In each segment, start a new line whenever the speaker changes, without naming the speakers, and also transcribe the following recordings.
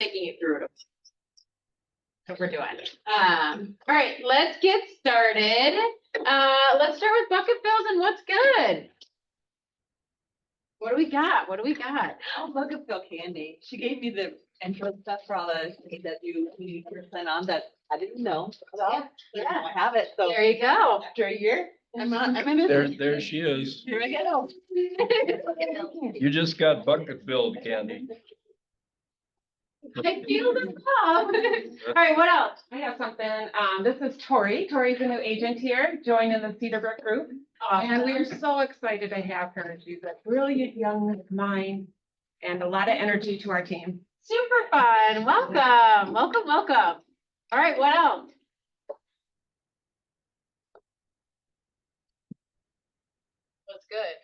Taking it through. What we're doing. All right, let's get started. Let's start with bucket fills and what's good. What do we got? What do we got?
Oh, bucket fill candy. She gave me the intro stuff for all the things that you percent on that I didn't know about.
Yeah.
Now I have it, so
There you go.
after a year, I'm in it.
There she is.
Here I go.
You just got bucket filled candy.
I feel the love. All right, what else?
I have something. This is Tori. Tori's a new agent here, joining the Cedarbrook group. And we are so excited to have her. She's a brilliant young mind and a lot of energy to our team.
Super fun. Welcome, welcome, welcome. All right, what else? What's good?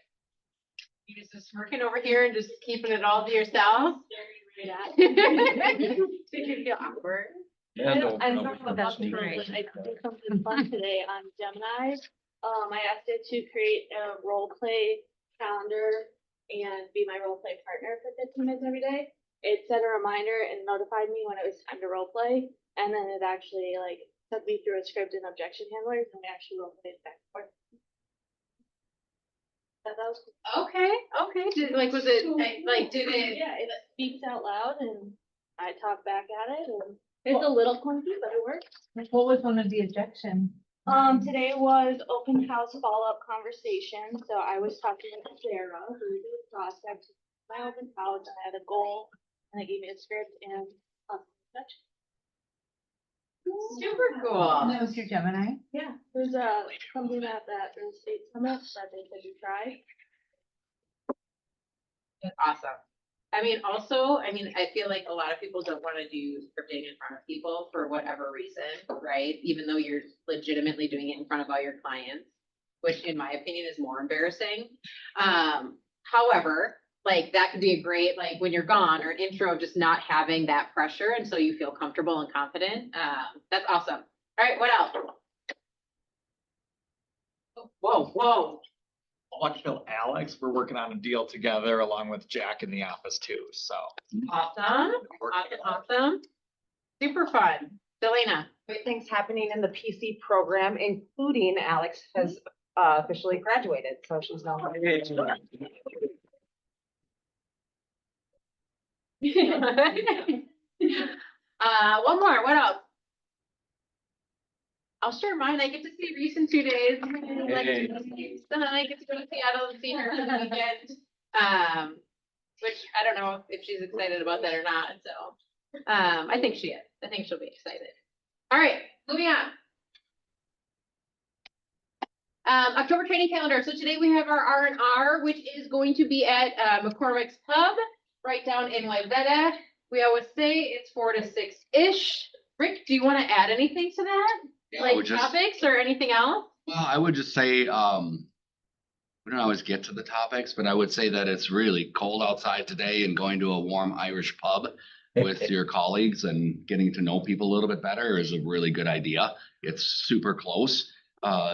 You just working over here and just keeping it all to yourself? Did you feel awkward?
Yeah, no
I
problem.
don't know about the
Great.
but I did something fun today on Gemini. I asked it to create a role play calendar and be my role play partner for 15 minutes every day. It set a reminder and notified me when it was time to role play, and then it actually like took me through a script and objection handlers, and we actually role played back and forth. So that was cool.
Okay, okay. Was it, did it?
Yeah, it speaks out loud, and I talk back at it, and it's a little clunky, but it works.
What was one of the objections?
Today was open house follow-up conversation, so I was talking to Sarah, who is the prospect, of my open house, I had a goal, and they gave me a script and such.
Super cool.
That was your Gemini?
Yeah, there's something at that real estate summit that they said you try.
Awesome. I feel like a lot of people don't want to do scripting in front of people for whatever reason, right? Even though you're legitimately doing it in front of all your clients, which in my opinion is more embarrassing. However, like that could be a great, like when you're gone or an intro of just not having that pressure. And so you feel comfortable and confident. That's awesome. All right, what else? Whoa.
Electrical Alex, we're working on a deal together along with Jack in the office too, so.
Awesome. Awesome. Super fun. Delana.
Great things happening in the PC program, including Alex has officially graduated, so she's now.
One more, what else? I'll share mine. I get to see Reese in 2 days. Then I get to go to Seattle and see her for the weekend. Which I don't know if she's excited about that or not, so. I think she is. I think she'll be excited. All right, moving on. October training calendar. So today we have our R&R, which is going to be at McCormick's Pub, right down in Wayzata. We always say it's 4 to 6-ish. Rick, do you want to add anything to that?
Yeah,
Like topics or anything else?
Well, I would just say, we don't always get to the topics, but I would say that it's really cold outside today, and going to a warm Irish pub with your colleagues and getting to know people a little bit better is a really good idea. It's super close.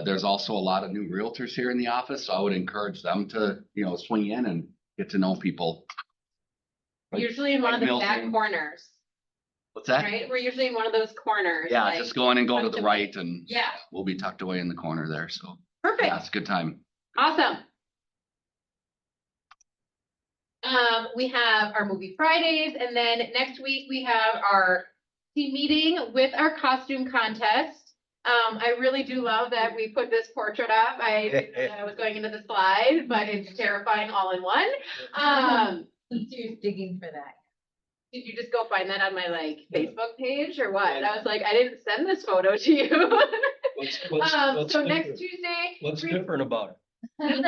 There's also a lot of new realtors here in the office, so I would encourage them to, swing in and get to know people.
Usually in one of the back
Milton.
corners,
What's that?
right? We're usually in one of those corners.
Yeah,
like-
just go in and go to the right, and
Yeah,
we'll be tucked away in the corner there, so.
perfect.
Yeah, it's a good time.
Awesome. We have our movie Fridays, and then next week we have our team meeting with our costume contest. I really do love that we put this portrait up. I didn't know that I was going into the slide, but it's terrifying all in one.
She's digging for that.
Did you just go find that on my Facebook page or what? I was like, I didn't send this photo to you. So next Tuesday.
What's different about it?
And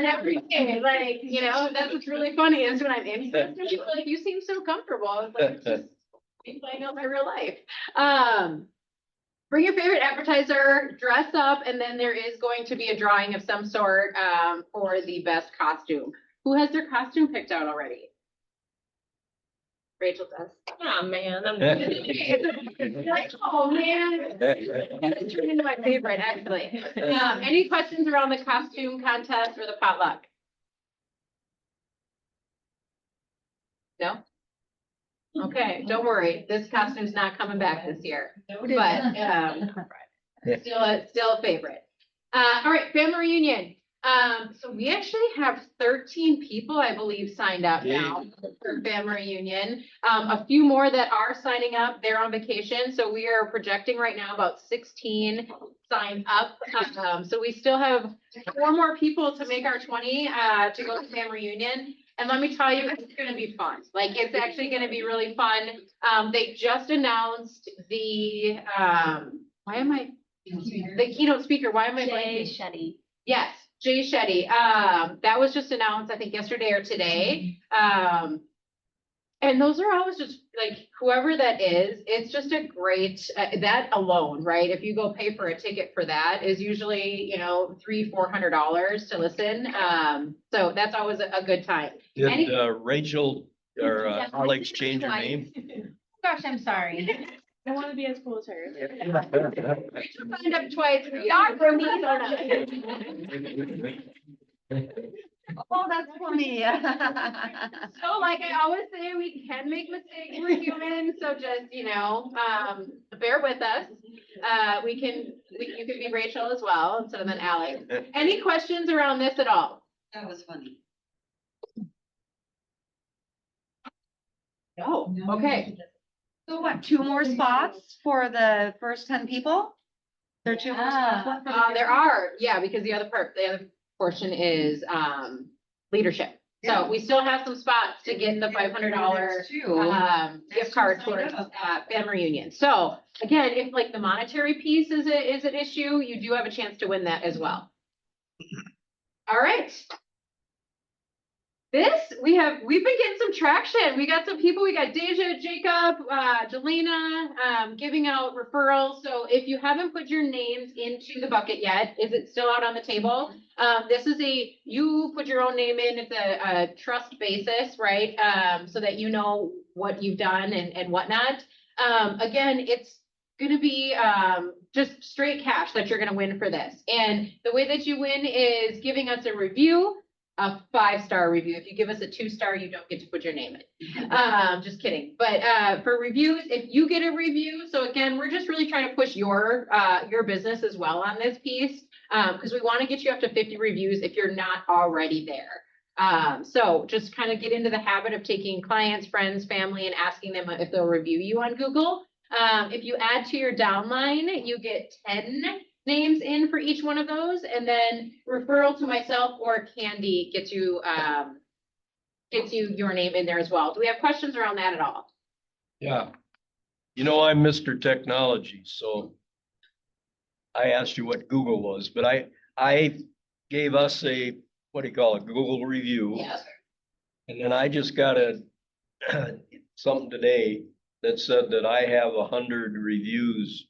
every day, that's what's really funny is when I'm in, people are like, you seem so comfortable. It's like, it's just me playing out my real life. Bring your favorite appetizer, dress up, and then there is going to be a drawing of some sort for the best costume. Who has their costume picked out already? Rachel does.
Oh, man.
Like, oh man. It's turned into my favorite, actually. Any questions around the costume contest or the potluck? No? Okay, don't worry, this costume's not coming back this year, but, still a favorite. All right, family reunion. So we actually have 13 people, I believe, signed up now for family reunion. A few more that are signing up, they're on vacation, so we are projecting right now about 16 signed up. So we still have 4 more people to make our 20, to go to family reunion. And let me tell you, it's gonna be fun. Like, it's actually gonna be really fun. They just announced the, the keynote speaker, why am I blanking?
Shetty.
Yes, Jay Shetty. That was just announced, I think yesterday or today. And those are always just like, whoever that is, it's just a great, that alone, right? If you go pay for a ticket for that is usually, you know, $300-400 to listen. So that's always a good time.
Did Rachel or Alex change her name?
Gosh, I'm sorry.
I want to be as cool as her.
Rachel signed up twice. Y'all for me, or not?
Oh, that's funny.
So like I always say, we can make mistakes, we're human, so just, you know, bear with us. You can be Rachel as well, instead of an Alex. Any questions around this at all?
That was funny.
No, okay.
So what, 2 more spots for the first 10 people? There are 2 more spots left?
There are, yeah, because the other portion is, leadership. So we still have some spots to get the $500, gift card towards, family reunion. So again, if like the monetary piece is an issue, you do have a chance to win that as well. All right. We've been getting some traction. We got some people, we got Deja, Jacob, Jelena, giving out referrals. So if you haven't put your names into the bucket yet, is it still out on the table? This is you put your own name in, it's a trust basis, right? So that you know what you've done and whatnot. Again, it's gonna be, just straight cash that you're gonna win for this. And the way that you win is giving us a review. A 5-star review. If you give us a 2-star, you don't get to put your name in. Just kidding. But for reviews, if you get a review, so again, we're just really trying to push your business as well on this piece, because we want to get you up to 50 reviews if you're not already there. So just kind of get into the habit of taking clients, friends, family, and asking them if they'll review you on Google. If you add to your downline, you get 10 names in for each one of those, and then referral to myself or Candy gets you your name in there as well. Do we have questions around that at all?
Yeah. You know, I'm Mr. Technology, so I asked you what Google was, but I gave us a, what do you call it, Google review.
Yes.
And then I just got something today that said that I have 100 reviews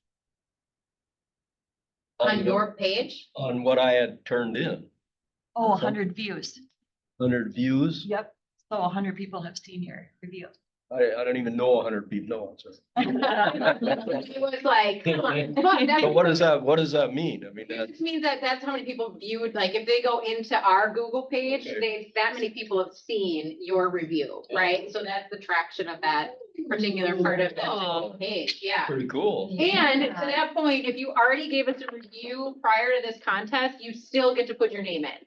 On your page?
on what I had turned in.
Oh, 100 views.
100 views.
Yep. So 100 people have seen your review.
I don't even know 100 people. No, sorry.
It was like, come on.
But what does that mean? I mean,
It just means that that's how many people viewed, like if they go into our Google page,
Okay.
that many people have seen your review, right? So that's the traction of that particular part of the page, yeah.
pretty cool.
And to that point, if you already gave us a review prior to this contest, you still get to put your name in.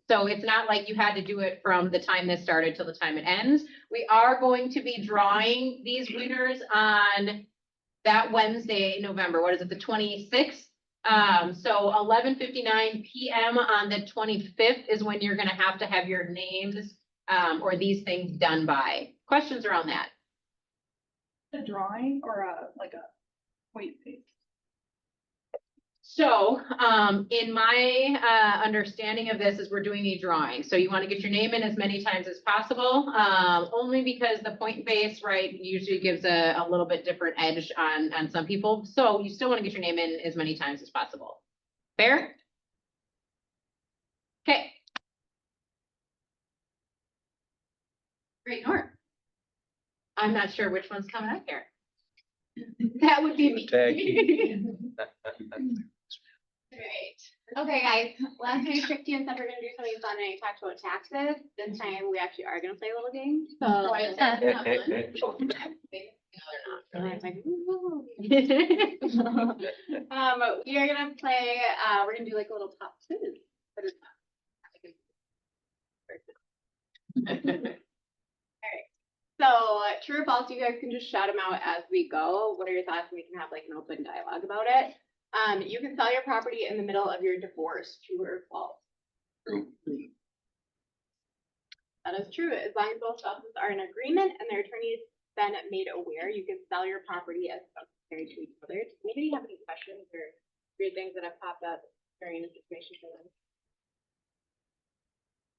So it's not like you had to do it from the time this started till the time it ends. We are going to be drawing these winners on that Wednesday, November, what is it, the 26th? So 11:59 PM on the 25th is when you're gonna have to have your names, or these things done by. Questions around that?
A drawing or a point page?
So, in my, understanding of this is we're doing a drawing. So you want to get your name in as many times as possible, only because the point base, right, usually gives a little bit different edge on some people. So you still want to get your name in as many times as possible. Fair? Okay. Great, Nora. I'm not sure which one's coming up here. That would be me.
Tag
Great.
Okay, guys, last time I tricked you and said we're gonna do something fun and I talked about taxes. This time we actually are gonna play a little game, so.
Oh, I said
No,
not fun.
they're not, really. We are gonna play, we're gonna do like a little pop quiz. But it's Alright, so true or false, you guys can just shout them out as we go. What are your thoughts? And we can have like an open dialogue about it. You can sell your property in the middle of your divorce, true or false?
True.
That is true. As long as both spouses are in agreement and their attorney's been made aware, you can sell your property as married to each other. Does anybody have any questions or weird things that have popped up during the situation for them?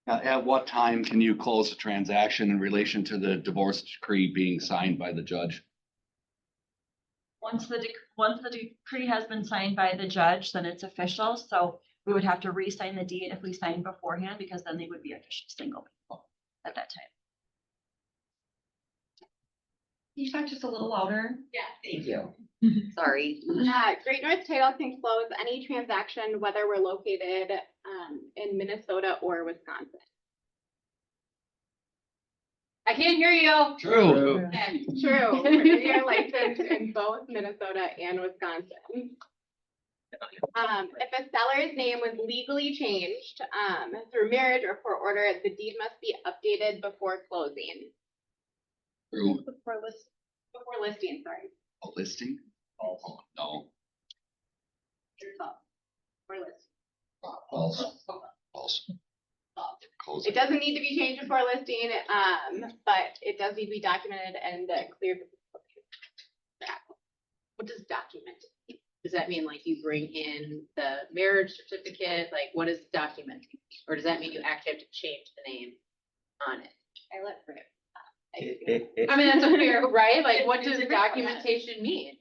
At what time can you close a transaction in relation to the divorce decree being signed by the judge?
Once the decree has been signed by the judge, then it's official, so we would have to re-sign the deed if we signed beforehand, because then they would be official single people at that time. Can you talk just a little louder?
Yeah.
Thank you. Sorry.
Great North Title can close any transaction, whether we're located in Minnesota or Wisconsin.
I can't hear you.
True.
Okay, true. We are licensed in both Minnesota and Wisconsin. If a seller's name was legally changed through marriage or court order, the deed must be updated before closing.
True.
Before listing, sorry.
A listing? Oh, no.
True, false. Before listing.
False. False. Close
It
it.
doesn't need to be changed before listing, but it does need to be documented and cleared. What does document?
Does that mean like you bring in the marriage certificate? Like what is document? Or does that mean you actually have to change the name on it?
I let Rick.
I mean, that's a fair, right? Like what
It's
does
a different
documentation mean?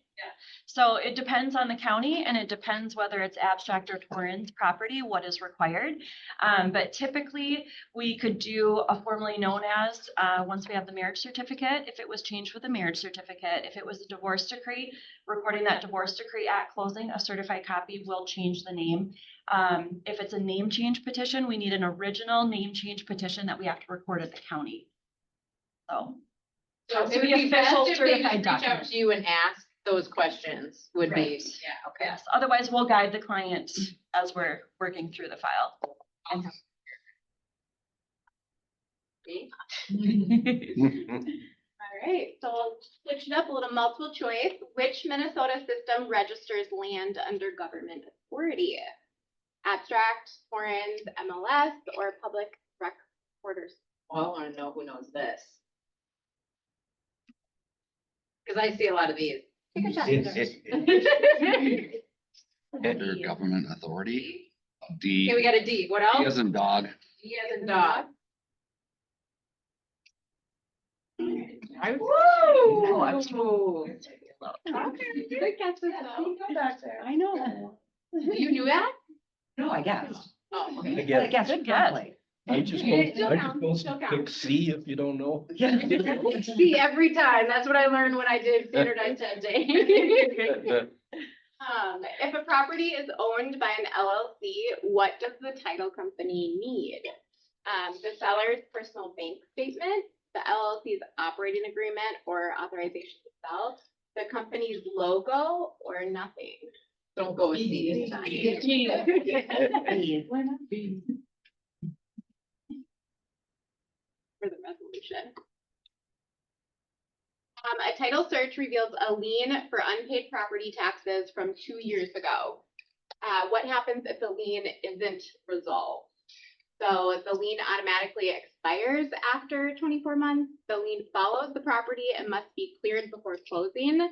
So it depends on the county and it depends whether it's abstract or Torrens property, what is required. But typically, we could do a formally known as, once we have the marriage certificate, if it was changed with a marriage certificate, if it was a divorce decree, recording that divorce decree at closing, a certified copy will change the name. If it's a name change petition, we need an original name change petition that we have to record at the county. So.
So
Has
it
to
would
be
be best
official
if they
certified
just reach out
document.
to you and ask those questions would be,
Right.
yeah, okay.
Yes, otherwise we'll guide the client as we're working through the file.
All right, so we'll switch it up a little multiple choice. Which Minnesota system registers land under government authority? Abstract, Torrens, MLS, or public recorders?
Well, I wanna know who knows this. Cause I see a lot of these.
Take a shot.
Under government authority.
Okay,
D.
we got a D. What
D
else?
as in dog.
D as in dog.
Woo!
Okay, good catch this though.
I know.
You knew that?
No, I guess.
Oh,
I
okay.
guess,
guess good guess.
I just
It still
supposed, I
counts,
supposed
still
to
counts.
pick C if you don't know.
See, every time. That's what I learned when I did standardized testing.
If a property is owned by an LLC, what does the title company need? The seller's personal bank statement, the LLC's operating agreement or authorization to sell, the company's logo, or nothing?
Don't go with C this time.
For the resolution. A title search reveals a lien for unpaid property taxes from 2 years ago. What happens if the lien isn't resolved? So the lien automatically expires after 24 months. The lien follows the property and must be cleared before closing.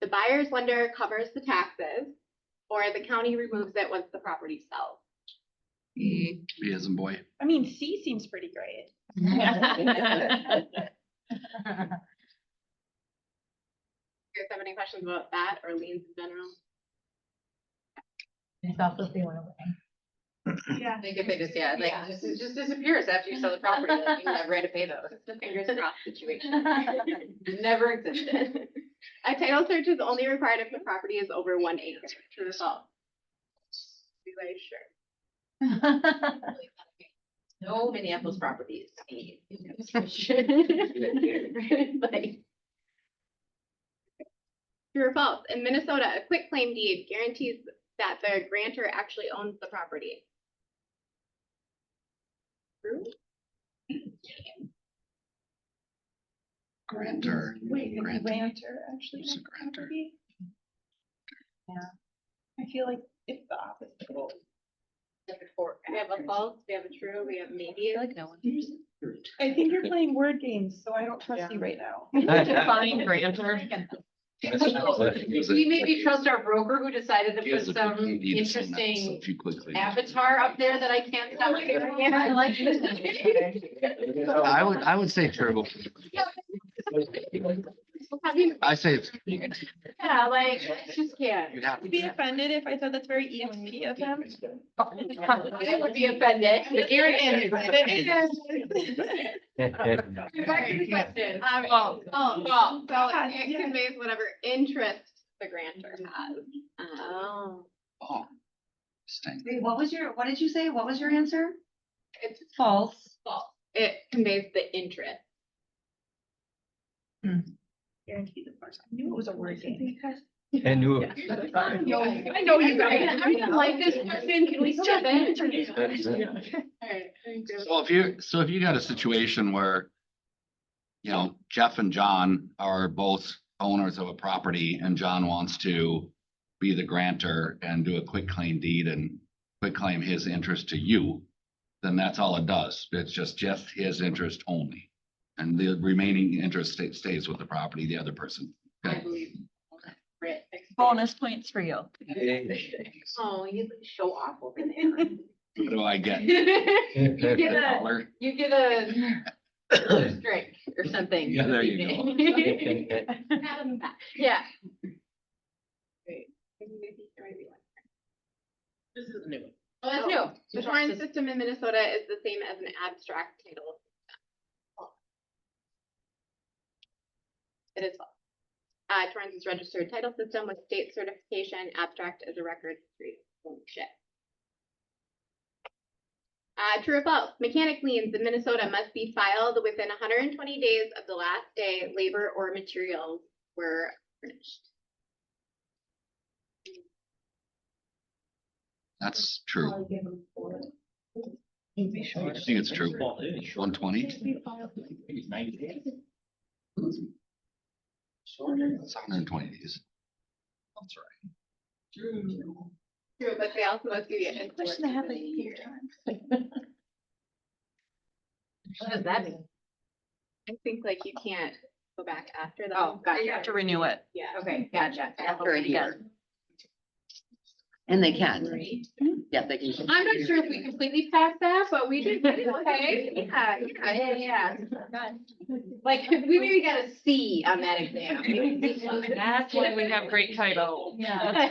The buyer's lender covers the taxes, or the county removes it once the property sells.
B as in boy.
I mean, C seems pretty great.
You guys have any questions about that or liens in general?
I think if they just, yeah, like, it just disappears after you sell the property, like, you never had to pay those.
It's a fingers crossed situation.
Never existed.
A title search is only required if the property is over 1 acre. True or false? You guys sure?
No Minneapolis properties. Like,
True or false? In Minnesota, a quitclaim deed guarantees that the grantor actually owns the property. True?
Grantor.
Wait,
Grantor.
grantor actually.
Who's a grantor?
I feel like it's the opposite.
We have a false, we have a true, we have maybe.
Like no one.
I think you're playing word games, so I don't trust you right now.
Define grantor.
we maybe trust our broker who decided to
He has
put
a
some
quick- he needs to send that
interesting
stuff you quickly.
avatar up there that I can't stop staring at. I like it.
I would say true. I say it's.
Yeah, like, I just can't.
You'd have to.
Would be offended if I said that's very ESP of him.
I would be offended, but Gary and. Back to the question.
False. So
God,
it
yeah.
conveys whatever interest the grantor has.
Oh.
Oh. Stink.
Wait, what did you say? What was your answer?
It's
False.
false. It conveys the interest.
Guaranteed the first. I knew it was a word game.
And you.
I know you guys. I don't like this question. Can we step in?
So if you got a situation where, you know, Jeff and John are both owners of a property and John wants to be the grantor and do a quick claim deed and quick claim his interest to you, then that's all it does. It's just his interest only. And the remaining interest stays with the property, the other person.
I
Okay.
believe.
Bonus points for you.
Oh, you show off over there.
What do I get?
You get a,
Dollar?
you get a drink or something.
Yeah, there you go.
Pat on the back. Yeah. Wait.
This is new. Oh, that's new.
The torrent system in Minnesota is the same as an abstract title. It is false. Torrance is registered title system with state certification, abstract as a record history of ownership. True or false? Mechanic liens in Minnesota must be filed within 120 days of the last day labor or materials were furnished.
That's true. I think it's true. 120? It's 120 days. That's right.
True, but they also must be the
Question I had like
here.
What does that mean?
I think like you can't go back after that.
Oh, gotcha.
You have to renew it.
Yeah.
Okay, gotcha.
After a year. And they can. Yeah, they can.
I'm not sure if we completely passed that, but we did, okay, yeah. Like, we maybe got a C on that exam.
That's why we have great title.
Yeah.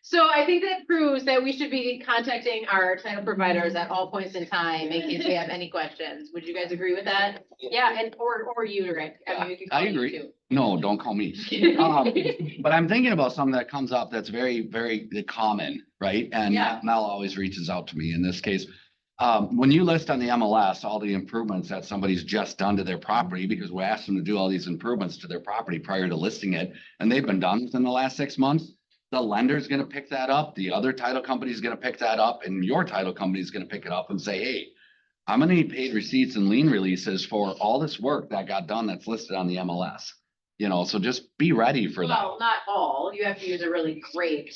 So I think that proves that we should be contacting our title providers at all points in time in case we have any questions. Would you guys agree with that? Yeah, and, or you, Rick. I mean, we could
I
call you
agree.
too.
No, don't call me. But I'm thinking about something that comes up that's very, very common, right? And
Yeah.
Mel always reaches out to me in this case. When you list on the MLS, all the improvements that somebody's just done to their property, because we asked them to do all these improvements to their property prior to listing it, and they've been done within the last 6 months, the lender's gonna pick that up, the other title company's gonna pick that up, and your title company's gonna pick it up and say, hey, I'm gonna need paid receipts and lien releases for all this work that got done that's listed on the MLS. You know, so just be ready for that.
Well, not all. You have to use a really great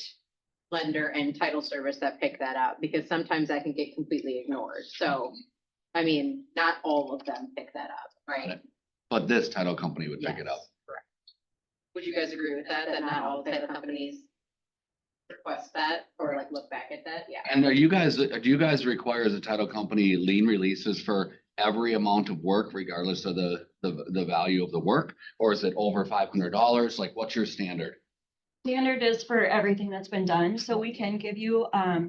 lender and title service that pick that up, because sometimes that can get completely ignored. So, I mean, not all of them pick that up, right?
But this title company would pick it up.
Yes, correct. Would you guys agree with that, that not all title companies request that or like look back at that? Yeah.
And do you guys require as a title company lien releases for every amount of work regardless of the value of the work? Or is it over $500? Like, what's your standard?
Standard is for everything that's been done, so we can give you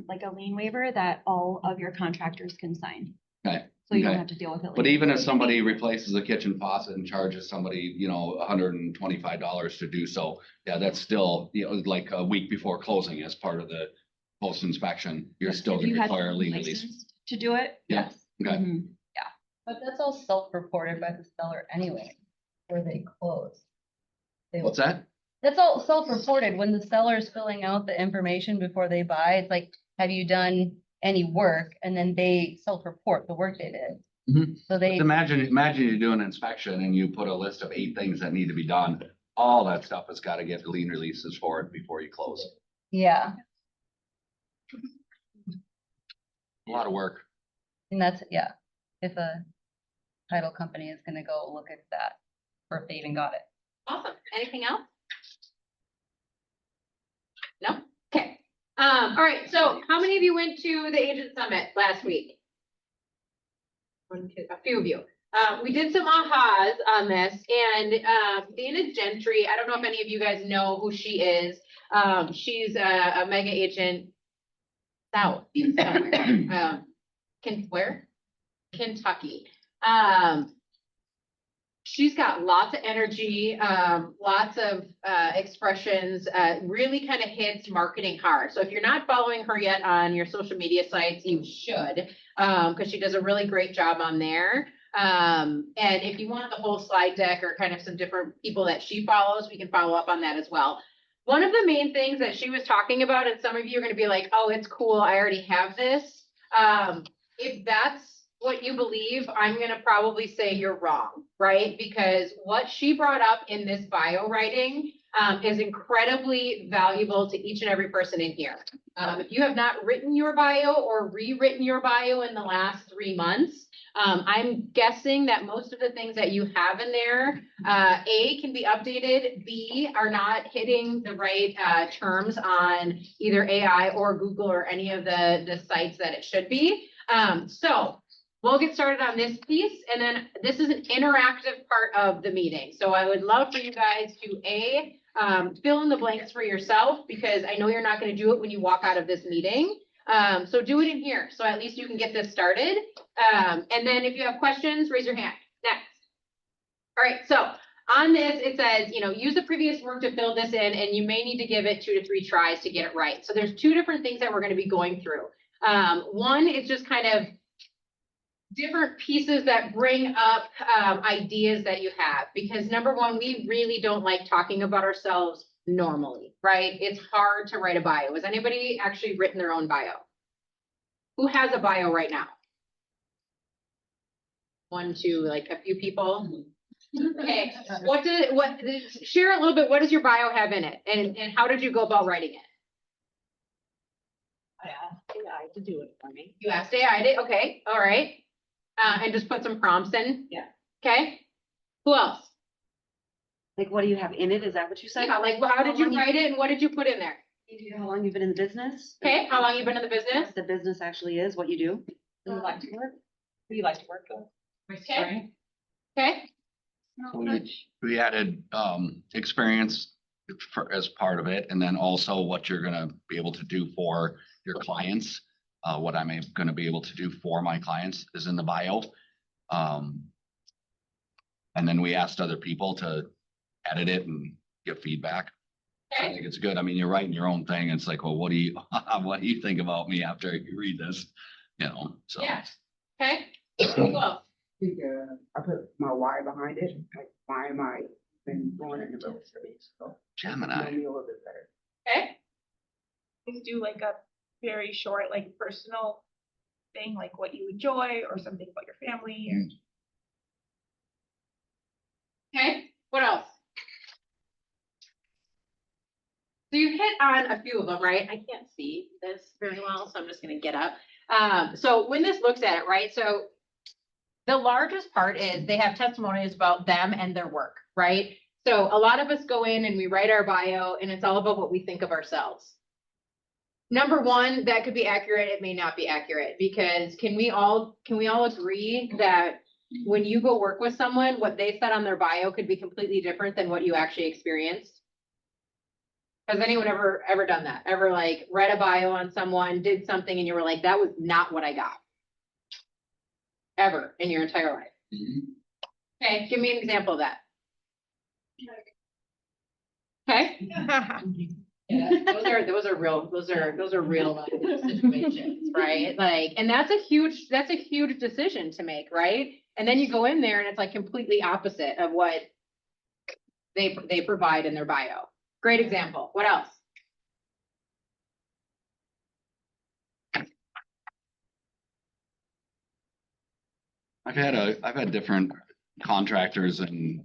like a lien waiver that all of your contractors can sign.
Okay.
So you don't
Okay.
have to deal with it.
But
later.
even if somebody replaces a kitchen faucet and charges somebody, you know, $125 to do so, yeah, that's still, you know, like a week before closing as part of the post-inspection, you're still
If
gonna
you had
require a
to
lien
be
release.
licensed to do it,
Yeah.
yes.
Okay.
Mhm.
But that's all self-reported by the seller anyway, where they close.
What's that?
That's all self-reported when the seller's filling out the information before they buy. It's like, have you done any work? And then they self-report the work they did.
Mhm.
So they,
Imagine you do an inspection and you put a list of 8 things that need to be done. All that stuff has got to get lien releases for it before you close.
yeah,
A lot of work.
and that's, yeah. If a title company is gonna go look at that, or if they even got it.
Awesome. Anything else? No? Okay. All right, so how many of you went to the agent summit last week? One, two, a few of you. We did some ahas on this, and Dana Gentry, I don't know if any of you guys know who she is. She's a mega agent south somewhere. Where? Kentucky. She's got lots of energy, lots of expressions, really kind of hits marketing hard. So if you're not following her yet on your social media sites, you should, because she does a really great job on there. And if you want the whole slide deck or kind of some different people that she follows, we can follow up on that as well. One of the main things that she was talking about, and some of you are going to be like, oh, it's cool, I already have this. If that's what you believe, I'm gonna probably say you're wrong, right? Because what she brought up in this bio writing is incredibly valuable to each and every person in here. If you have not written your bio or rewritten your bio in the last 3 months, I'm guessing that most of the things that you have in there, A, can be updated, B, are not hitting the right terms on either AI or Google or any of the sites that it should be. So we'll get started on this piece, and then this is an interactive part of the meeting. So I would love for you guys to fill in the blanks for yourself, because I know you're not going to do it when you walk out of this meeting. So do it in here, so at least you can get this started. And then if you have questions, raise your hand. Next. All right, so on this, it says, use the previous work to fill this in, and you may need to give it 2 to 3 tries to get it right. So there's 2 different things that we're going to be going through. One is just kind of different pieces that bring up ideas that you have, because number one, we really don't like talking about ourselves normally, right? It's hard to write a bio. Has anybody actually written their own bio? Who has a bio right now? 1, 2, like a few people. Okay, share a little bit, what does your bio have in it, and how did you go about writing it?
I asked AI to do it for me.
You asked AI, did, okay, all right. And just put some prompts in?
Yeah.
Okay, who else?
Like, what do you have in it? Is that what you said?
Yeah, like, how did you write it and what did you put in there?
How long you've been in the business?
Okay, how long you been in the business?
What the business actually is, what you do?
Do you like to work? Do you like to work though?
Okay. Okay,
We added experience as part of it, and then also what you're gonna be able to do for your clients. What I'm gonna be able to do for my clients is in the bio. And then we asked other people to edit it and give feedback. I think it's good. I mean, you're writing your own thing. It's like, well, what do you think about me after you read this? So.
yeah, okay. Who else?
I put my why behind it, like why am I been going into those studies, so.
Gemini.
Know me a little bit better.
Okay,
Just do like a very short, like personal thing, like what you enjoy or something about your family. And
okay, what else? So you hit on a few of them, right? I can't see this very well, so I'm just gonna get up. So when this looks at it, right, so the largest part is they have testimonials about them and their work, right? So a lot of us go in and we write our bio and it's all about what we think of ourselves. Number one, that could be accurate, it may not be accurate, because can we all agree that when you go work with someone, what they said on their bio could be completely different than what you actually experienced? Has anyone ever done that? Ever like read a bio on someone, did something and you were like, that was not what I got? Ever in your entire life?
Mhm.
Okay, give me an example of that. Okay, Those are real life situations, right? Like, and that's a huge decision to make, right? And then you go in there and it's like completely opposite of what they provide in their bio. Great example. What else?
I've had different contractors and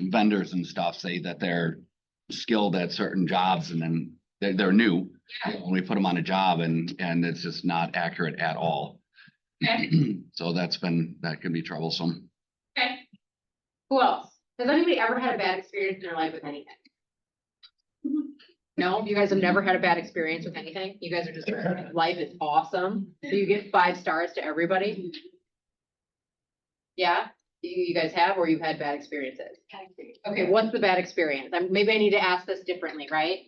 vendors and stuff say that they're skilled at certain jobs and then they're new. When we put them on a job and it's just not accurate at all.
Okay.
So that can be troublesome.
Okay. Who else? Has anybody ever had a bad experience in their life with anything? No, you guys have never had a bad experience with anything? You guys are just, life is awesome. So you get 5 stars to everybody? Yeah, you guys have, or you've had bad experiences? Okay, what's the bad experience? Maybe I need to ask this differently, right?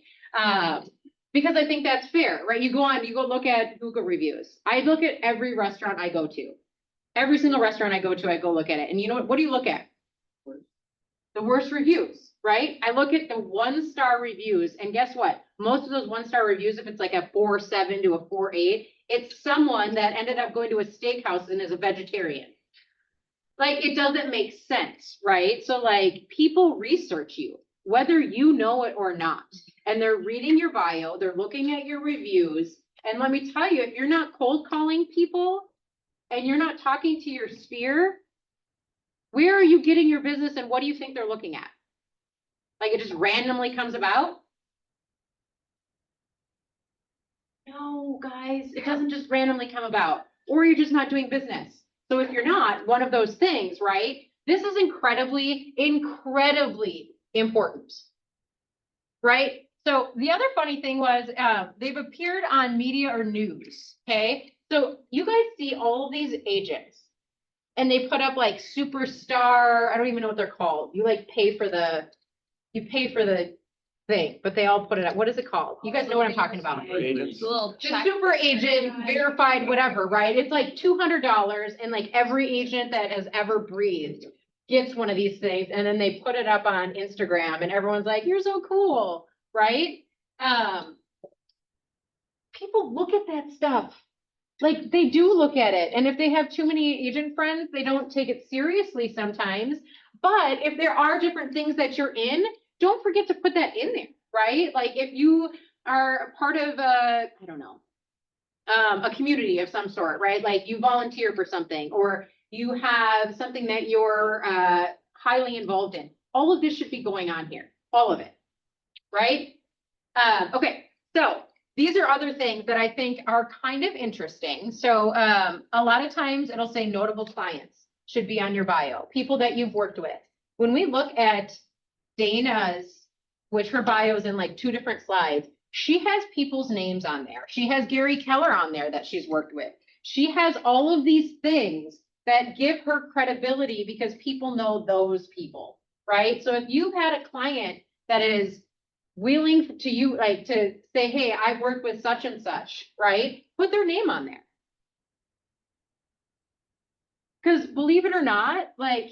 Because I think that's fair, right? You go look at Google reviews. I look at every restaurant I go to. Every single restaurant I go to, I go look at it. And you know what do you look at? The worst reviews, right? I look at the 1-star reviews, and guess what? Most of those 1-star reviews, if it's like a 4.7 to a 4.8, it's someone that ended up going to a steakhouse and is a vegetarian. Like, it doesn't make sense, right? So like, people research you, whether you know it or not. And they're reading your bio, they're looking at your reviews. And let me tell you, if you're not cold calling people and you're not talking to your sphere, where are you getting your business and what do you think they're looking at? Like, it just randomly comes about? No, guys, it doesn't just randomly come about, or you're just not doing business. So if you're not one of those things, right, this is incredibly, incredibly important, right? So the other funny thing was, they've appeared on media or news, okay? So you guys see all of these agents and they put up like superstar, I don't even know what they're called. You like pay for the thing, but they all put it up. What is it called? You guys know what I'm talking about.
The little
The
check.
super agent verified, whatever, right? It's like $200 and like every agent that has ever breathed gets one of these things. And then they put it up on Instagram and everyone's like, you're so cool, right? People look at that stuff. Like, they do look at it. And if they have too many agent friends, they don't take it seriously sometimes. But if there are different things that you're in, don't forget to put that in there, right? Like, if you are part of a community of some sort, right? Like, you volunteer for something, or you have something that you're highly involved in. All of this should be going on here, all of it, right? Okay, so these are other things that I think are kind of interesting. So a lot of times it'll say notable clients should be on your bio, people that you've worked with. When we look at Dana's, which her bio is in like 2 different slides, she has people's names on there. She has Gary Keller on there that she's worked with. She has all of these things that give her credibility because people know those people, right? So if you've had a client that is willing to you, like, to say, hey, I've worked with such and such, right? Put their name on there. Because believe it or not, like,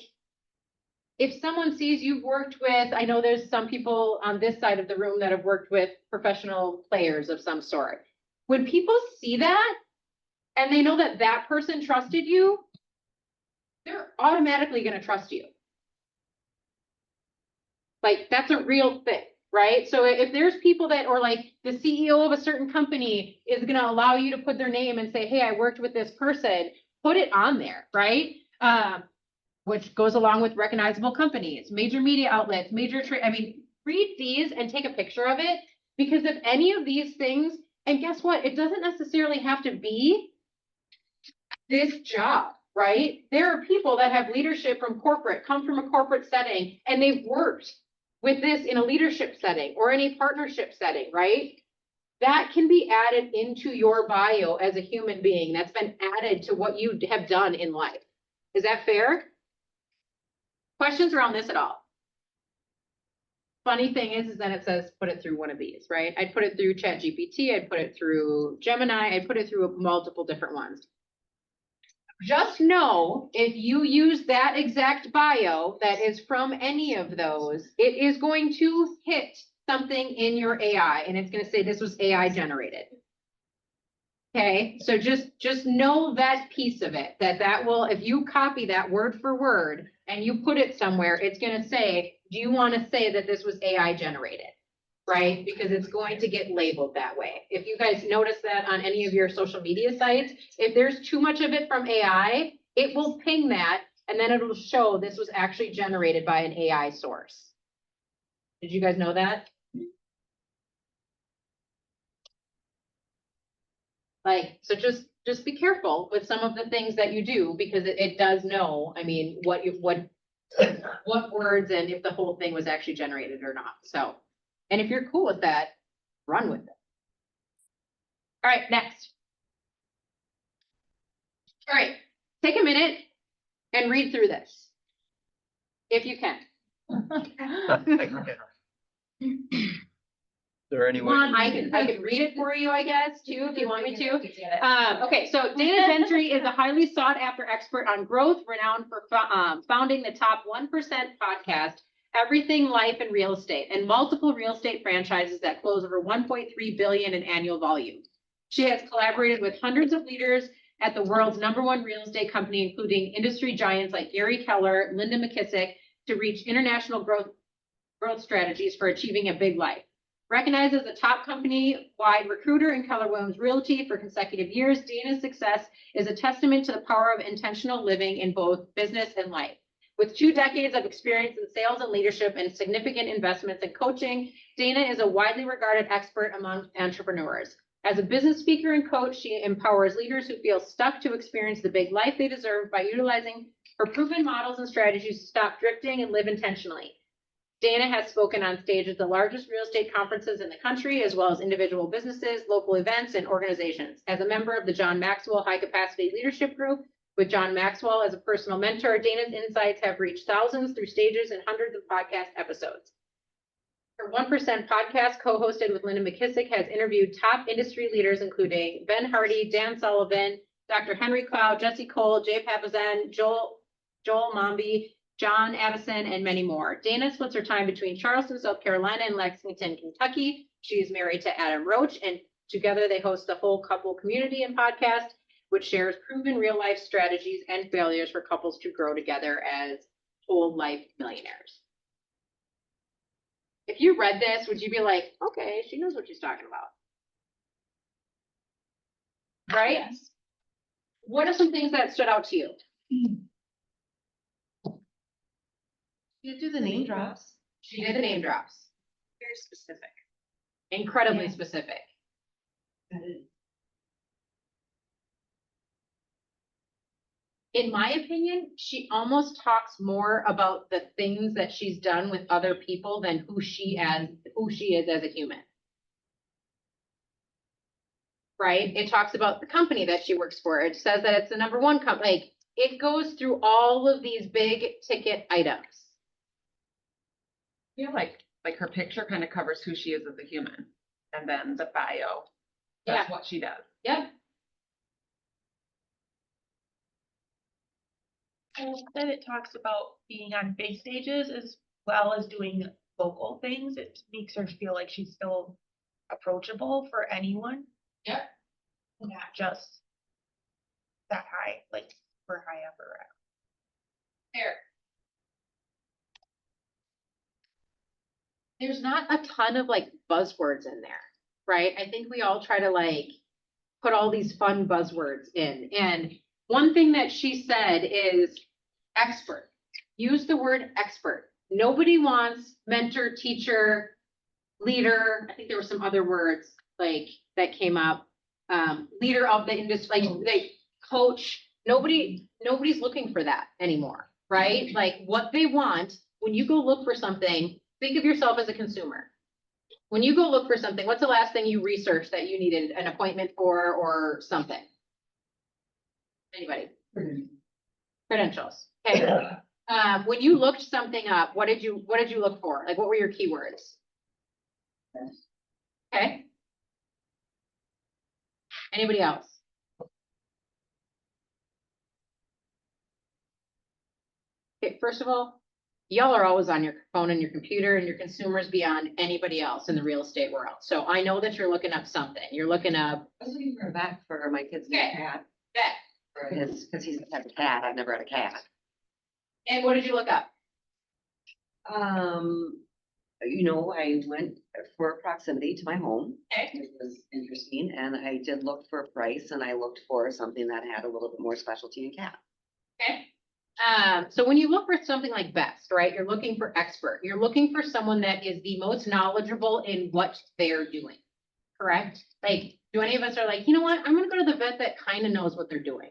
if someone sees you've worked with, I know there's some people on this side of the room that have worked with professional players of some sort. When people see that and they know that that person trusted you, they're automatically going to trust you. Like, that's a real thing, right? So if there's people that, or like the CEO of a certain company is going to allow you to put their name and say, hey, I worked with this person, put it on there, right? Which goes along with recognizable companies, major media outlets, read these and take a picture of it, because if any of these things, and guess what? It doesn't necessarily have to be this job, right? There are people that have leadership from corporate, come from a corporate setting, and they've worked with this in a leadership setting or in a partnership setting, right? That can be added into your bio as a human being. That's been added to what you have done in life. Is that fair? Questions around this at all? Funny thing is that it says put it through one of these, right? I'd put it through ChatGPT, I'd put it through Gemini, I'd put it through multiple different ones. Just know if you use that exact bio that is from any of those, it is going to hit something in your AI and it's gonna say this was AI generated. Okay, so just know that piece of it, that will, if you copy that word for word and you put it somewhere, it's gonna say, do you wanna say that this was AI generated? Right, because it's going to get labeled that way. If you guys notice that on any of your social media sites, if there's too much of it from AI, it will ping that and then it'll show this was actually generated by an AI source. Did you guys know that? Like, so just be careful with some of the things that you do because it does know, I mean, what words and if the whole thing was actually generated or not, so. And if you're cool with that, run with it. All right, next. All right, take a minute and read through this. If you can.
There any way?
I can read it for you, I guess, too, if you want me to. Okay, so Dana Gentry is a highly sought after expert on growth, renowned for founding the top 1% podcast, Everything Life and Real Estate, and multiple real estate franchises that close over 1.3 billion in annual volume. She has collaborated with hundreds of leaders at the world's #1 real estate company, including industry giants like Gary Keller, Linda McKissick, to reach international growth strategies for achieving a big life. Recognized as a top company-wide recruiter in Keller Williams Realty for consecutive years, Dana's success is a testament to the power of intentional living in both business and life. With 2 decades of experience in sales and leadership and significant investments in coaching, Dana is a widely regarded expert among entrepreneurs. As a business speaker and coach, she empowers leaders who feel stuck to experience the big life they deserve by utilizing her proven models and strategies to stop drifting and live intentionally. Dana has spoken on stage at the largest real estate conferences in the country, as well as individual businesses, local events, and organizations. As a member of the John Maxwell High Capacity Leadership Group, with John Maxwell as a personal mentor, Dana's insights have reached thousands through stages and hundreds of podcast episodes. Her 1% podcast, co-hosted with Linda McKissick, has interviewed top industry leaders, including Ben Hardy, Dan Sullivan, Dr. Henry Cloud, Jesse Cole, Jay Papasan, Joel Mombi, John Addison, and many more. Dana splits her time between Charleston, South Carolina, and Lexington, Kentucky. She is married to Adam Roach, and together they host the Whole Couple Community and Podcast, which shares proven real-life strategies and failures for couples to grow together as whole life millionaires. If you read this, would you be like, okay, she knows what she's talking about? Right? Yes. What are some things that stood out to you?
You do the name drops.
She did the name drops.
Very specific.
Incredibly
Yeah.
specific. In my opinion, she almost talks more about the things that she's done with other people than who she is as a human. Right? It talks about the company that she works for. It says that it's the #1 company. Like, it goes through all of these big ticket items.
I feel like her picture kind of covers who she is as a human. And then the bio, that's what she does.
Yep.
That it talks about being on big stages as well as doing local things. It makes her feel like she's still approachable for anyone.
Yep.
Not just that high, like we're high up or
There. There's not a ton of like buzzwords in there, right? I think we all try to like put all these fun buzzwords in. And one thing that she said is expert. Use the word expert. Nobody wants mentor, teacher, leader. I think there were some other words like that came up. Leader of the industry, like coach. Nobody's looking for that anymore, right? Like what they want when you go look for something, think of yourself as a consumer. When you go look for something, what's the last thing you researched that you needed an appointment for or something? Anybody? Credentials. Okay. When you looked something up, what did you look for? Like, what were your keywords? Okay. Anybody else? Okay, first of all, y'all are always on your phone and your computer and your consumers beyond anybody else in the real estate world. So I know that you're looking up something. You're looking up
I was looking for a vet for my kid's new
Okay.
cat,
that.
for his, because he's had a cat, I've never had a cat.
And what did you look up?
You know, I went for proximity to my home.
Okay.
It was interesting, and I did look for a price, and I looked for something that had a little bit more specialty in cat.
Okay. So when you look for something like best, right, you're looking for expert. You're looking for someone that is the most knowledgeable in what they're doing. Correct? Like, do any of us are like, you know what? I'm gonna go to the vet that kind of knows what they're doing.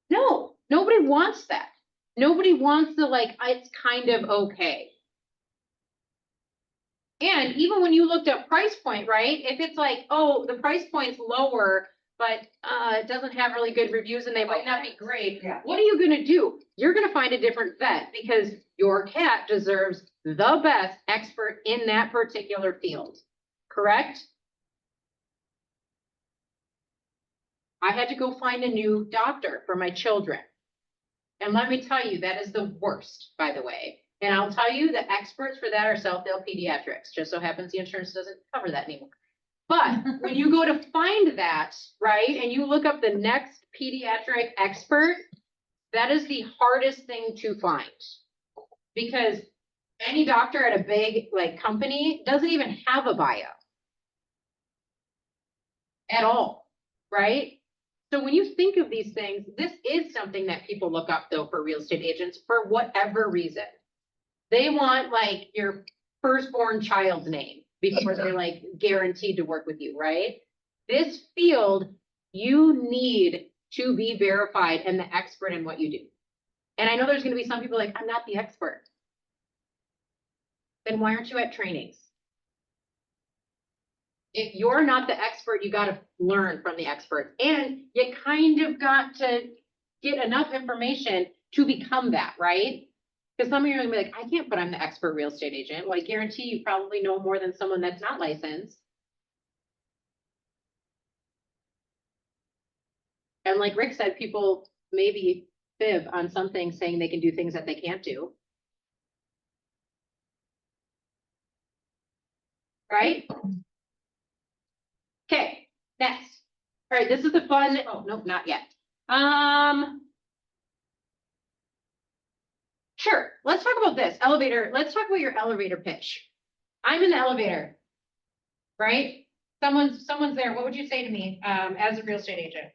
No, nobody wants that. Nobody wants the like, it's kind of okay. And even when you looked up price point, right? If it's like, oh, the price point's lower, but it doesn't have really good reviews and they might not be great.
Yeah.
What are you gonna do? You're gonna find a different vet because your cat deserves the best expert in that particular field. Correct? I had to go find a new doctor for my children. And let me tell you, that is the worst, by the way. And I'll tell you, the experts for that are Southdale Pediatrics. Just so happens the insurance doesn't cover that anymore. But when you go to find that, right, and you look up the next pediatric expert, that is the hardest thing to find. Because any doctor at a big like company doesn't even have a bio. At all, right? So when you think of these things, this is something that people look up though for real estate agents for whatever reason. They want like your firstborn child's name before they're like guaranteed to work with you, right? This field, you need to be verified and the expert in what you do. And I know there's gonna be some people like, I'm not the expert. Then why aren't you at trainings? If you're not the expert, you gotta learn from the experts, and you kind of got to get enough information to become that, right? Because some of you are gonna be like, I can't, but I'm the expert real estate agent. Well, I guarantee you probably know more than someone that's not licensed. And like Rick said, people maybe fib on something saying they can do things that they can't do. Right? Okay, next. All right, this is the fun, oh, nope, not yet. Sure, let's talk about this, elevator, let's talk about your elevator pitch. I'm in the elevator, right? Someone's there, what would you say to me, as a real estate agent?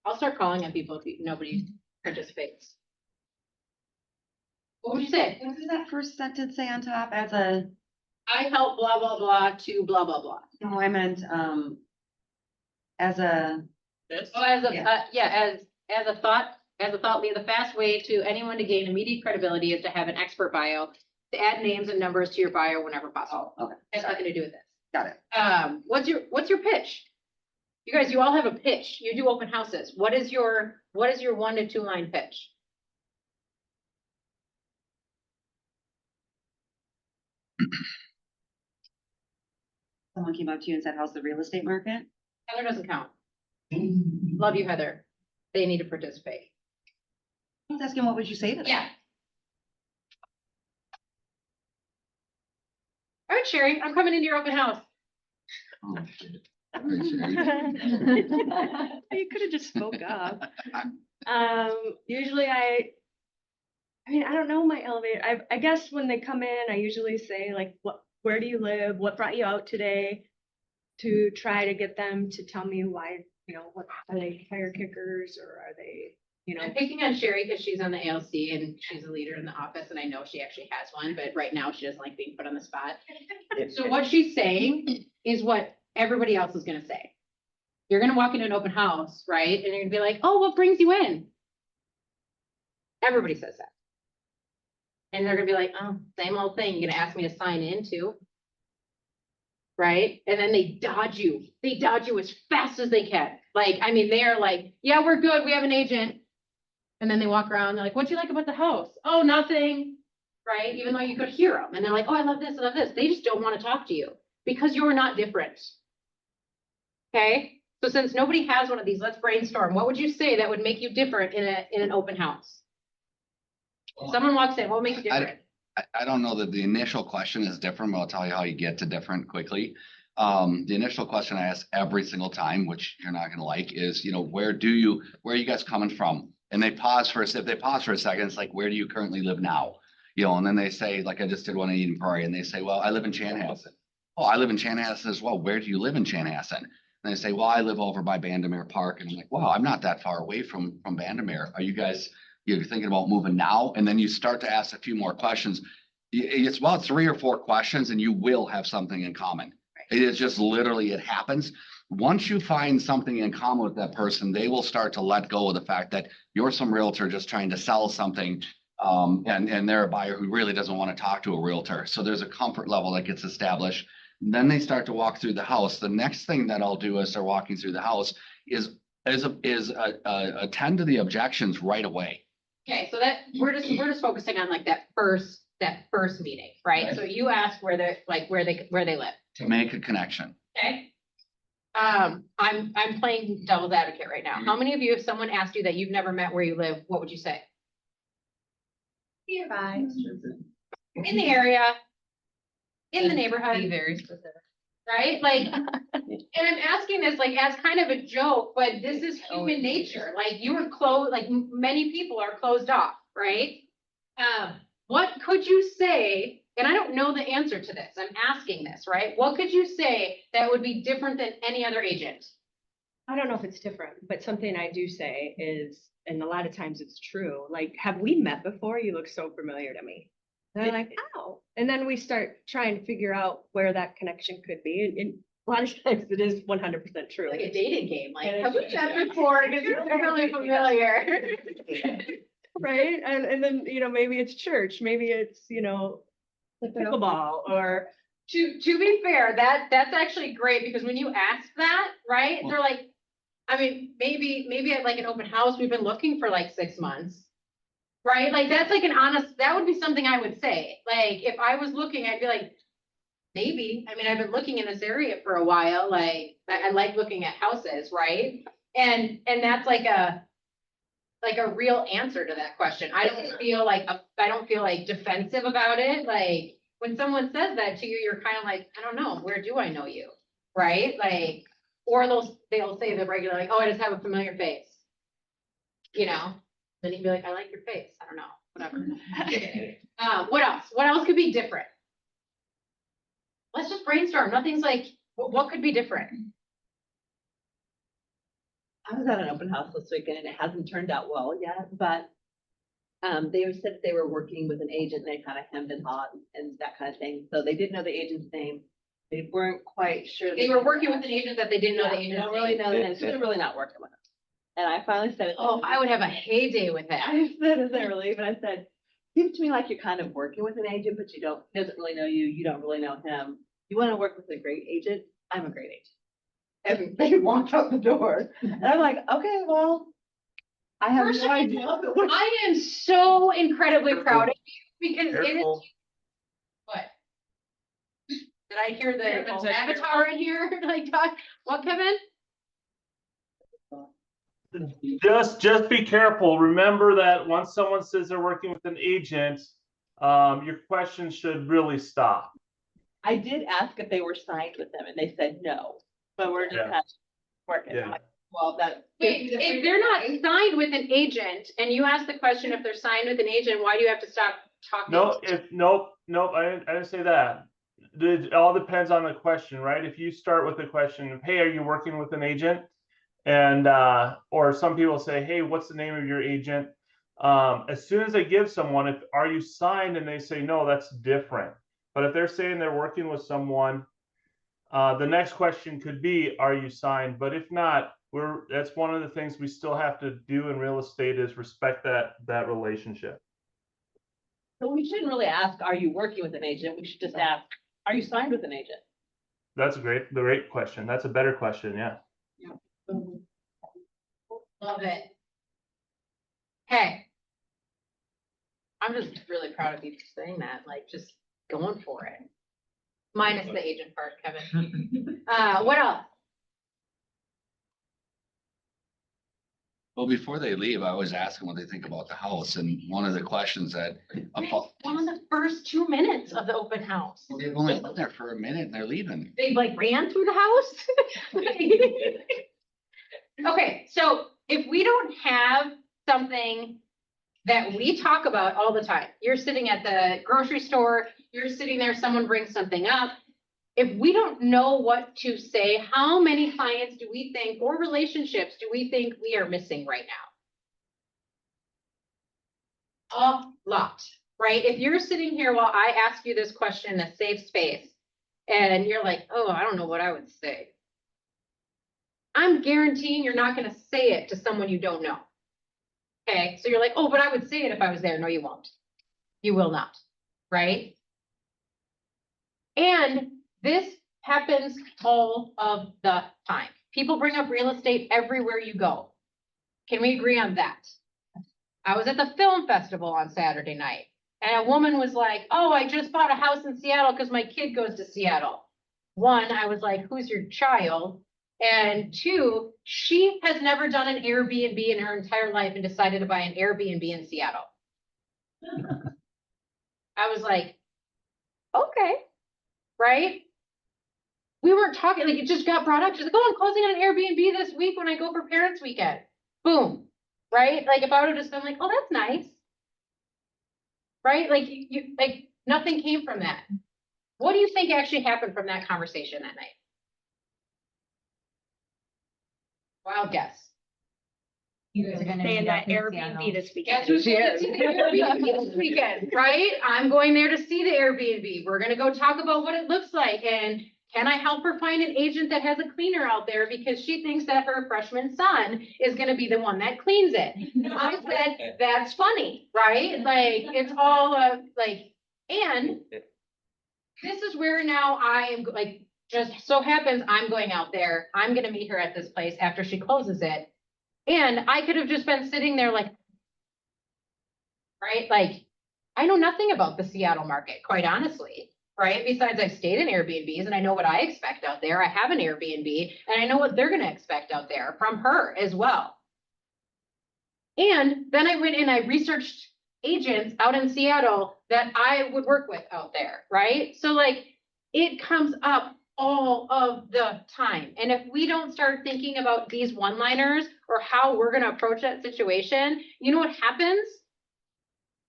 I'll start calling on people if nobody participates. What would you say?
What does that first sentence say on top as a,
I help blah, blah, blah to blah, blah, blah.
no, I meant, as a,
Oh, as a,
Yeah.
as a thought leader, the fast way to anyone to gain immediate credibility is to have an expert bio, to add names and numbers to your bio whenever possible.
okay,
Has nothing to do with this.
got it.
What's your pitch? You guys, you all have a pitch. You do open houses. What is your 1 to 2 line pitch?
Someone came up to you and said, how's the real estate market?
Heather doesn't count. Love you, Heather. They need to participate.
I was asking, what would you say to them?
Yeah. All right, Sherry, I'm coming into your open house.
Oh, shit. Right, Sherry.
You could have just spoke up. Usually I mean, I don't know my elevator. I guess when they come in, I usually say like, where do you live? What brought you out today? To try to get them to tell me why, what are they tire kickers or are they,
I'm picking on Sherry because she's on the ALC and she's a leader in the office and I know she actually has one, but right now she doesn't like being put on the spot. So what she's saying is what everybody else is gonna say. You're gonna walk into an open house, right? And you're gonna be like, oh, what brings you in? Everybody says that. And they're gonna be like, oh, same old thing. You're gonna ask me to sign in too. Right? And then they dodge you. They dodge you as fast as they can. Like, I mean, they're like, yeah, we're good. We have an agent. And then they walk around. They're like, what'd you like about the house? Oh, nothing. Right? Even though you could hear them. And they're like, oh, I love this. I love this. They just don't want to talk to you because you're not different. Okay? So since nobody has one of these, let's brainstorm. What would you say that would make you different in an open house? Someone walks in, what makes it different?
I don't know that the initial question is different, but I'll tell you how you get to different quickly. The initial question I ask every single time, which you're not gonna like, is, where are you guys coming from? And if they pause for a second, it's like, where do you currently live now? And then they say, like I just did one in Eden Prairie, and they say, well, I live in Chanhassen. Oh, I live in Chanhassen as well. Where do you live in Chanhassen? And they say, well, I live over by Bandamere Park. And I'm like, wow, I'm not that far away from Bandamere. Are you guys, you're thinking about moving now? And then you start to ask a few more questions. It's about 3 or 4 questions and you will have something in common. It is just literally, it happens. Once you find something in common with that person, they will start to let go of the fact that you're some realtor just trying to sell something. And they're a buyer who really doesn't want to talk to a realtor. So there's a comfort level that gets established. Then they start to walk through the house. The next thing that I'll do as they're walking through the house is attend to the objections right away.
Okay, so that, we're just focusing on like that first meeting, right? So you ask where they live.
To make a connection.
Okay. I'm playing devil's advocate right now. How many of you, if someone asked you that you've never met where you live, what would you say?
Nearby.
In the area, in the
Be
neighborhood,
very specific.
right? Like, and I'm asking this like as kind of a joke, but this is human nature. Like you are closed, like many people are closed off, right? What could you say? And I don't know the answer to this. I'm asking this, right? What could you say that would be different than any other agent?
I don't know if it's different, but something I do say is, and a lot of times it's true, like, have we met before? You look so familiar to me. And I'm like, oh, and then we start trying to figure out where that connection could be. And a lot of times it is 100% true.
Like a dating game, like,
And
have we met before? Because you're really familiar.
Right? And then, maybe it's church, maybe it's, pickleball or.
To be fair, that's actually great because when you ask that, right, they're like, I mean, maybe at like an open house, we've been looking for like 6 months. Right? Like that's like that would be something I would say. Like if I was looking, I'd be like, maybe. I mean, I've been looking in this area for a while. Like I like looking at houses, right? And that's like a real answer to that question. I don't feel like defensive about it. Like when someone says that to you, you're kind of like, I don't know, where do I know you? Right? Like, or they'll say the regular, like, oh, I just have a familiar face. Then you'd be like, I like your face. I don't know, whatever. What else? What else could be different? Let's just brainstorm. Nothing's like, what could be different?
I was at an open house this weekend and it hasn't turned out well yet, but they said they were working with an agent and they kind of hemmed and hawed and that kind of thing. So they didn't know the agent's name. They weren't quite sure.
They were working with an agent that they didn't know the
They
agent's
don't really
name.
know the name, so they're really not working with us. And I finally said,
Oh, I would have a heyday with that.
I said as they were leaving, I said, seems to me like you're kind of working with an agent, but he doesn't really know you, you don't really know him. You want to work with a great agent? I'm a great agent. And they walked out the door. And I'm like, okay, well, I have
First
no
of
idea.
I am so incredibly proud of you because it is.
Careful.
What? Did I hear
Careful.
the avatar in here? Like, talk, what, Kevin?
Just be careful. Remember that once someone says they're working with an agent, your question should really stop.
I did ask if they were signed with them and they said no, but we're just
Yeah.
kind of working.
Yeah.
I'm like, well, that.
Wait, if they're not signed with an agent and you ask the question if they're signed with an agent, why do you have to stop talking?
Nope, I didn't say that. It all depends on the question, right? If you start with the question of, hey, are you working with an agent? And or some people say, hey, what's the name of your agent? As soon as they give someone, are you signed, and they say no, that's different. But if they're saying they're working with someone, the next question could be, are you signed? But if not, that's one of the things we still have to do in real estate is respect that relationship.
So we shouldn't really ask, are you working with an agent? We should just ask, are you signed with an agent?
That's a great question. That's a better question. Yeah.
Love it. Hey. I'm just really proud of you for saying that, like just going for it. Minus the agent part, Kevin. What else?
Well, before they leave, I always ask them what they think about the house, and one of the questions that.
One of the first 2 minutes of the open house.
They've only lived there for a minute and they're leaving.
They like ran through the house. Okay, so if we don't have something that we talk about all the time, you're sitting at the grocery store, you're sitting there, someone brings something up. If we don't know what to say, how many clients do we think, or relationships do we think we are missing right now? A lot, right? If you're sitting here while I ask you this question in a safe space, and you're like, oh, I don't know what I would say. I'm guaranteeing you're not gonna say it to someone you don't know. Okay, so you're like, oh, but I would say it if I was there. No, you won't. You will not, right? And this happens all of the time. People bring up real estate everywhere you go. Can we agree on that? I was at the film festival on Saturday night, and a woman was like, oh, I just bought a house in Seattle because my kid goes to Seattle. One, I was like, who's your child? And two, she has never done an Airbnb in her entire life and decided to buy an Airbnb in Seattle. I was like, okay, right? We weren't talking, like it just got brought up. She's like, oh, I'm closing on an Airbnb this week when I go for parents weekend. Boom, right? Like if I would have just been like, oh, that's nice. Right? Like you like nothing came from that. What do you think actually happened from that conversation that night? Wild guess.
You guys are gonna
Stay in
meet
that
up in
Airbnb
Seattle.
this
Guess
weekend.
who's going to see the Airbnb this weekend, right? I'm going there to see the Airbnb. We're gonna go talk about what it looks like and can I help her find an agent that has a cleaner out there because she thinks that her freshman son is gonna be the one that cleans it. I said, that's funny, right? Like, it's all like, and this is where now I am like, just so happens I'm going out there. I'm gonna meet her at this place after she closes it. And I could have just been sitting there like, right? Like, I know nothing about the Seattle market, quite honestly, right? Besides I've stayed in Airbnbs and I know what I expect out there. I have an Airbnb and I know what they're gonna expect out there from her as well. And then I went and I researched agents out in Seattle that I would work with out there, right? So like, it comes up all of the time. And if we don't start thinking about these one-liners or how we're gonna approach that situation, you know what happens?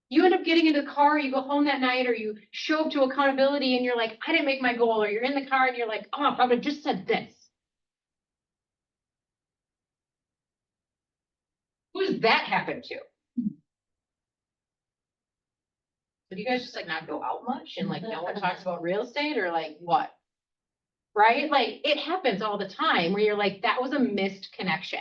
You end up getting in the car, you go home that night, or you show up to accountability and you're like, I didn't make my goal, or you're in the car and you're like, oh, if I would have just said this. Who does that happen to? So do you guys just like not go out much and like no one talks about real estate or like what? Right? Like it happens all the time where you're like, that was a missed connection.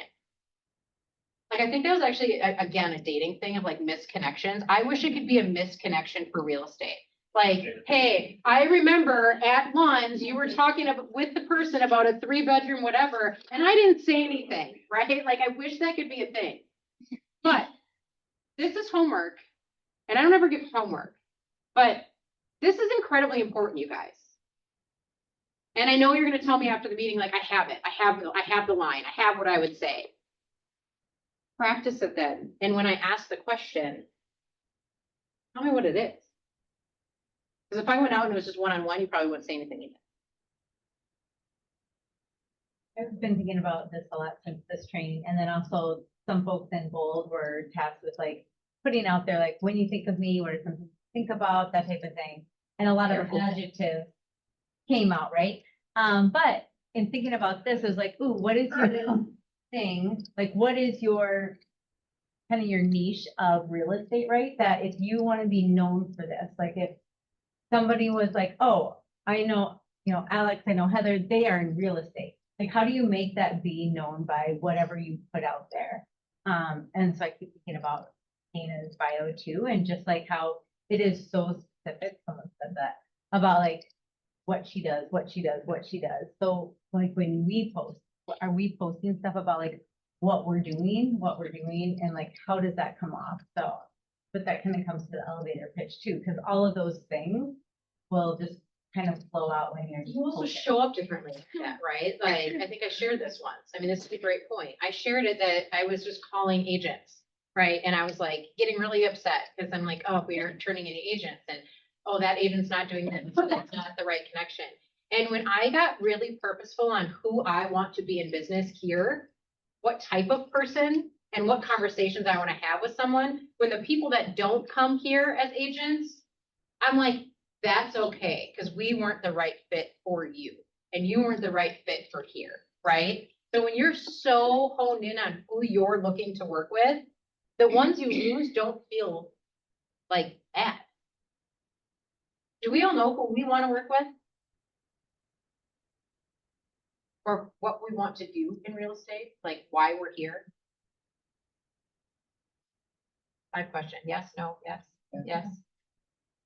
Like, I think that was actually, again, a dating thing of like missed connections. I wish it could be a missed connection for real estate. Like, hey, I remember at Ones, you were talking with the person about a 3-bedroom, whatever, and I didn't say anything, right? Like, I wish that could be a thing. But this is homework, and I don't ever give homework, but this is incredibly important, you guys. And I know you're gonna tell me after the meeting, like, I have it, I have the line, I have what I would say. Practice it then, and when I ask the question, tell me what it is. Because if I went out and it was just one-on-one, you probably wouldn't say anything either.
I've been thinking about this a lot since this training, and then also some folks in Bold were tasked with like putting out there, like, when you think of me, what are something to think about, that type of thing. And a lot of adjectives came out, right? But in thinking about this, it was like, ooh, what is your thing? Like, what is your kind of your niche of real estate, right? That if you want to be known for this, like if somebody was like, oh, I know, you know, Alex, I know Heather, they are in real estate. Like, how do you make that be known by whatever you put out there? And so I keep thinking about Hannah's bio too, and just like how it is so specific, someone said that, about like what she does, what she does, what she does. So like when we post, are we posting stuff about like what we're doing, and like how does that come off? So, but that kind of comes to the elevator pitch too, because all of those things will just kind of flow out when you're.
You also
posting.
show up differently, like that, right? Like, I think I shared this once. I mean, this is a great point. I shared it that I was just calling agents, right? And I was like getting really upset because I'm like, oh, we aren't turning any agents and, oh, that agent's not doing this, so that's not the right connection. And when I got really purposeful on who I want to be in business here, what type of person and what conversations I want to have with someone, when the people that don't come here as agents, I'm like, that's okay, because we weren't the right fit for you, and you weren't the right fit for here, right? So when you're so honed in on who you're looking to work with, the ones you lose don't feel like bad. Do we all know who we want to work with? Or what we want to do in real estate, like why we're here? My question, yes, no, yes, yes,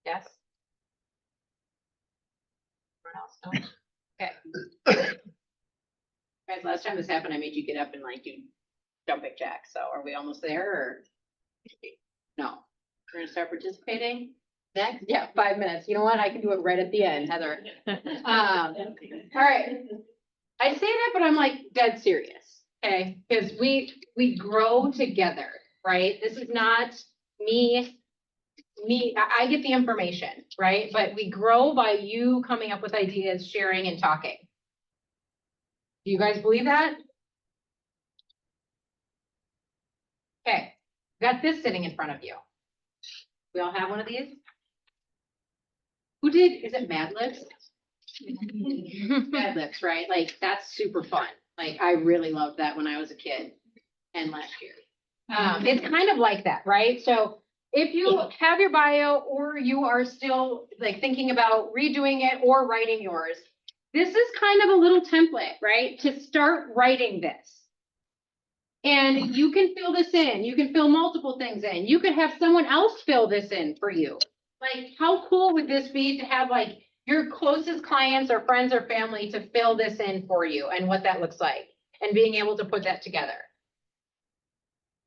yes. Everyone else, no? Okay. Guys, last time this happened, I made you get up and like do jumping jacks, so are we almost there or? No, we're gonna start participating next, yeah, 5 minutes, you know what, I can do it right at the end, Heather. All right, I say that, but I'm like dead serious, okay, because we grow together, right? This is not me, I get the information, right? But we grow by you coming up with ideas, sharing and talking. Do you guys believe that? Okay, got this sitting in front of you. We all have one of these? Who did, is it Mad Libs? Mad Libs, right? Like, that's super fun. Like, I really loved that when I was a kid and last year. It's kind of like that, right? So if you have your bio or you are still like thinking about redoing it or writing yours, this is kind of a little template, right? To start writing this. And you can fill this in. You can fill multiple things in. You could have someone else fill this in for you. Like, how cool would this be to have like your closest clients or friends or family to fill this in for you and what that looks like and being able to put that together?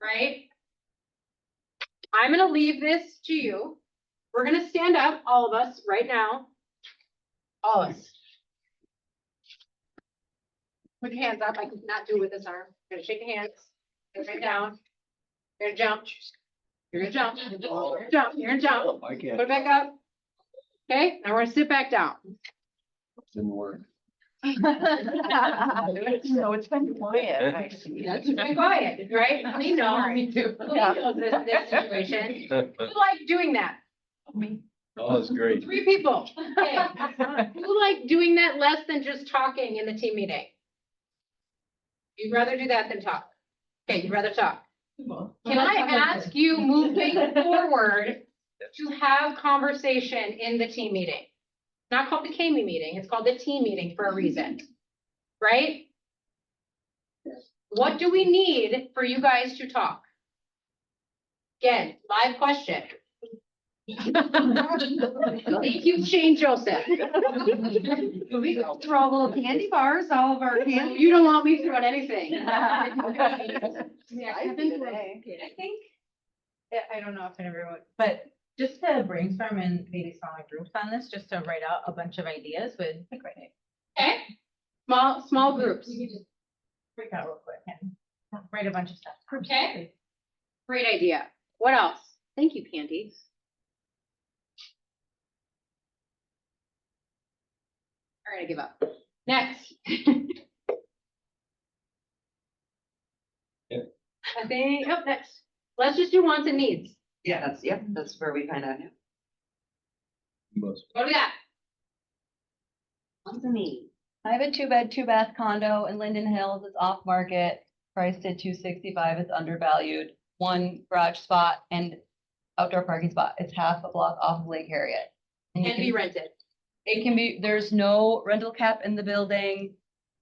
Right? I'm gonna leave this to you. We're gonna stand up, all of us, right now. All of us. Put your hands up. I could not do it with this arm. You're gonna shake your hands. Go right down. You're gonna jump. You're gonna jump. You're gonna jump. You're gonna jump.
I
Put
can't,
it back up. Okay, now we're gonna sit back down.
didn't work.
No, it's been quiet. I see.
That's been quiet, right? We know.
Me too.
We know this situation. Who like doing that?
Oh, it's great.
3 people. Okay. Who like doing that less than just talking in the team meeting? You'd rather do that than talk. Okay, you'd rather talk. Can I ask you moving forward to have conversation in the team meeting? It's not called the KME meeting, it's called the team meeting for a reason, right? What do we need for you guys to talk? Again, live question. Thank you, Shane Joseph.
Throw a little candy bars, all of our candy.
You don't want me throwing anything.
I think, I don't know if everyone, but just to brainstorm in maybe smaller groups on this, just to write out a bunch of ideas would be great.
Okay, small groups.
You could just break out real quick and write a bunch of stuff.
Okay. Great idea. What else? Thank you, Candy. All right, I give up. Next.
Yeah.
I think, oh, next. Let's just do wants and needs.
Yeah, that's where we kind of,
Most.
What do we got?
what's the need?
I have a 2-bed, 2-bath condo in Linden Hills. It's off market, priced at $265. It's undervalued. 1 garage spot and outdoor parking spot. It's half a block off of Lake Harriet. And you
Can be rented.
It can be, there's no rental cap in the building.